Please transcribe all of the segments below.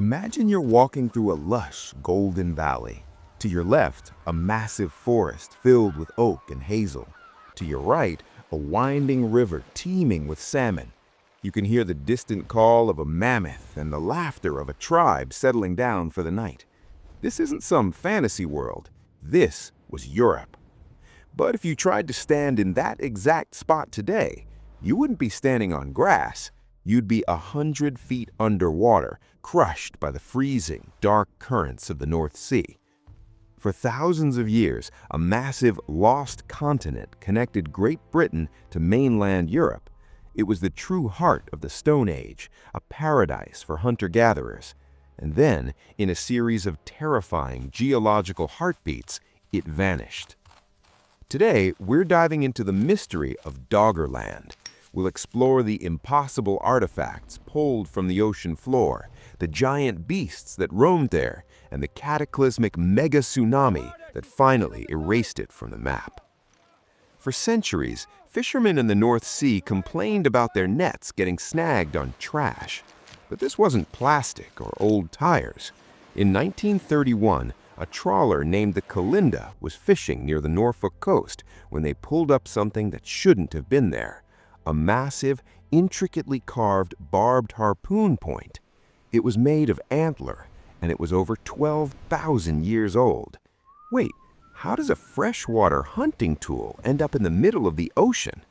Imagine you're walking through a lush, golden valley. To your left, a massive forest filled with oak and hazel. To your right, a winding river teeming with salmon. You can hear the distant call of a mammoth and the laughter of a tribe settling down for the night. This isn't some fantasy world. This was Europe. But if you tried to stand in that exact spot today, you wouldn't be standing on grass. You'd be 100 feet underwater, crushed by the freezing, dark currents of the North Sea. For thousands of years, a massive lost continent connected Great Britain to mainland Europe. It was the true heart of the Stone Age, a paradise for hunter-gatherers. And then, in a series of terrifying geological heartbeats, it vanished. Today, we're diving into the mystery of Doggerland. We'll explore the impossible artifacts pulled from the ocean floor, the giant beasts that roamed there, and the cataclysmic Mega-Tsunami that finally erased it from the map. For centuries, fishermen in the North Sea complained about their nets getting snagged on trash. But this wasn't plastic or old tires. In 1931, a trawler named the Kalinda was fishing near the Norfolk coast when they pulled up something that shouldn't have been there. A massive, intricately carved barbed harpoon point. It was made of antler, and it was over 12,000 years old. Wait, how does a freshwater hunting tool end up in the middle of the ocean?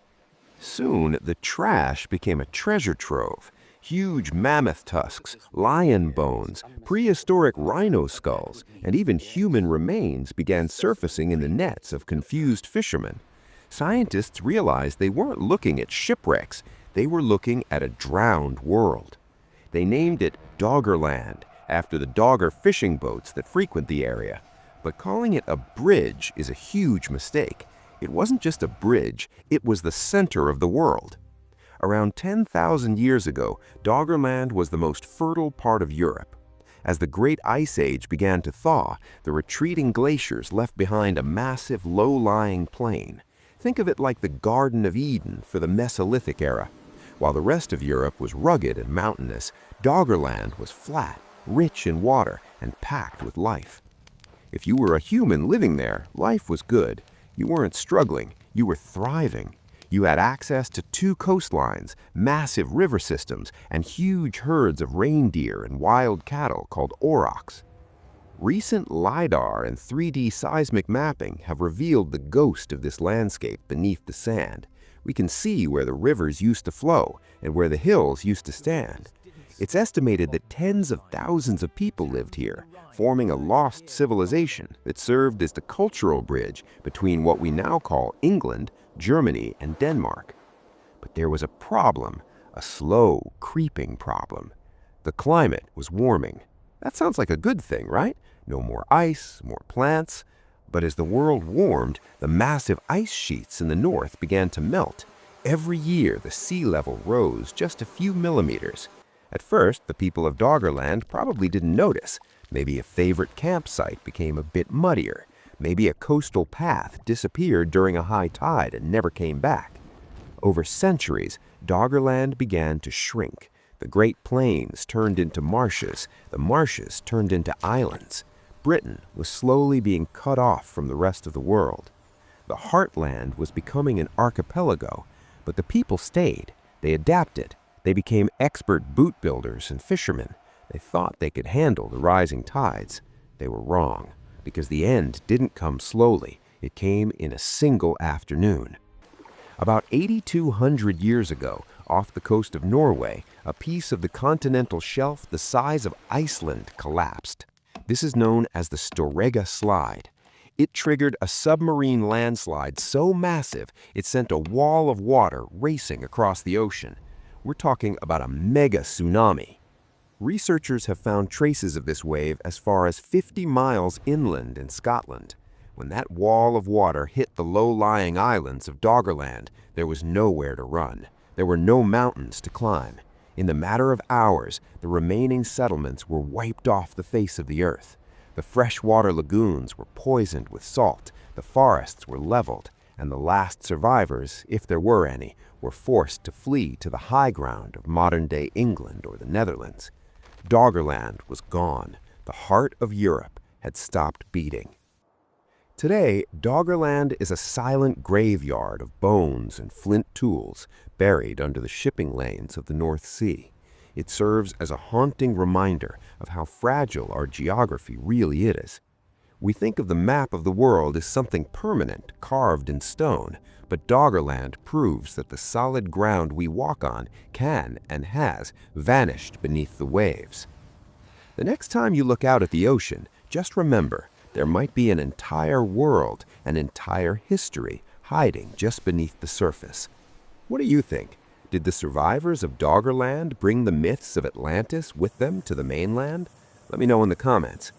Soon, the trash became a treasure trove. Huge mammoth tusks, lion bones, prehistoric rhino skulls, and even human remains began surfacing in the nets of confused fishermen. Scientists realized they weren't looking at shipwrecks, they were looking at a drowned world. They named it Doggerland, after the dogger fishing boats that frequent the area. But calling it a bridge is a huge mistake. It wasn't just a bridge, it was the center of the world. Around 10,000 years ago, Doggerland was the most fertile part of Europe. As the Great Ice Age began to thaw, the retreating glaciers left behind a massive, low-lying plain. Think of it like the Garden of Eden for the Mesolithic era. While the rest of Europe was rugged and mountainous, Doggerland was flat, rich in water, and packed with life. If you were a human living there, life was good. You weren't struggling, you were thriving. You had access to 2 coastlines, massive river systems, and huge herds of reindeer and wild cattle called aurochs. Recent LIDAR and 3D seismic mapping have revealed the ghost of this landscape beneath the sand. We can see where the rivers used to flow and where the hills used to stand. It's estimated that tens of thousands of people lived here, forming a lost civilization that served as the cultural bridge between what we now call England, Germany, and Denmark. But there was a problem, a slow, creeping problem. The climate was warming. That sounds like a good thing, right? No more ice, more plants. But as the world warmed, the massive ice sheets in the north began to melt. Every year, the sea level rose just a few millimeters. At first, the people of Doggerland probably didn't notice. Maybe a favorite campsite became a bit muddier. Maybe a coastal path disappeared during a high tide and never came back. Over centuries, Doggerland began to shrink. The Great Plains turned into marshes. The marshes turned into islands. Britain was slowly being cut off from the rest of the world. The heartland was becoming an archipelago, but the people stayed. They adapted. They became expert boat builders and fishermen. They thought they could handle the rising tides. They were wrong, because the end didn't come slowly. It came in a single afternoon. About 8,200 years ago, off the coast of Norway, a piece of the continental shelf the size of Iceland collapsed. This is known as the Storegga Slide. It triggered a submarine landslide so massive it sent a wall of water racing across the ocean. We're talking about a mega-tsunami. Researchers have found traces of this wave as far as 50 miles inland in Scotland. When that wall of water hit the low-lying islands of Doggerland, there was nowhere to run. There were no mountains to climb. In the matter of hours, the remaining settlements were wiped off the face of the earth. The freshwater lagoons were poisoned with salt, the forests were leveled, and the last survivors, if there were any, were forced to flee to the high ground of modern-day England or the Netherlands. Doggerland was gone. The heart of Europe had stopped beating. Today, Doggerland is a silent graveyard of bones and flint tools buried under the shipping lanes of the North Sea. It serves as a haunting reminder of how fragile our geography really is. We think of the map of the world as something permanent, carved in stone, but Doggerland proves that the solid ground we walk on can and has vanished beneath the waves. The next time you look out at the ocean, just remember, there might be an entire world, an entire history hiding just beneath the surface. What do you think? Did the survivors of Doggerland bring the myths of Atlantis with them to the mainland? Let me know in the comments.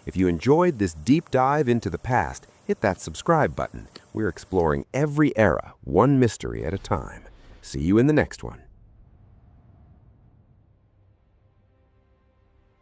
If you enjoyed this deep dive into the past, hit that subscribe button. We're exploring every era, one mystery at a time. See you in the next one.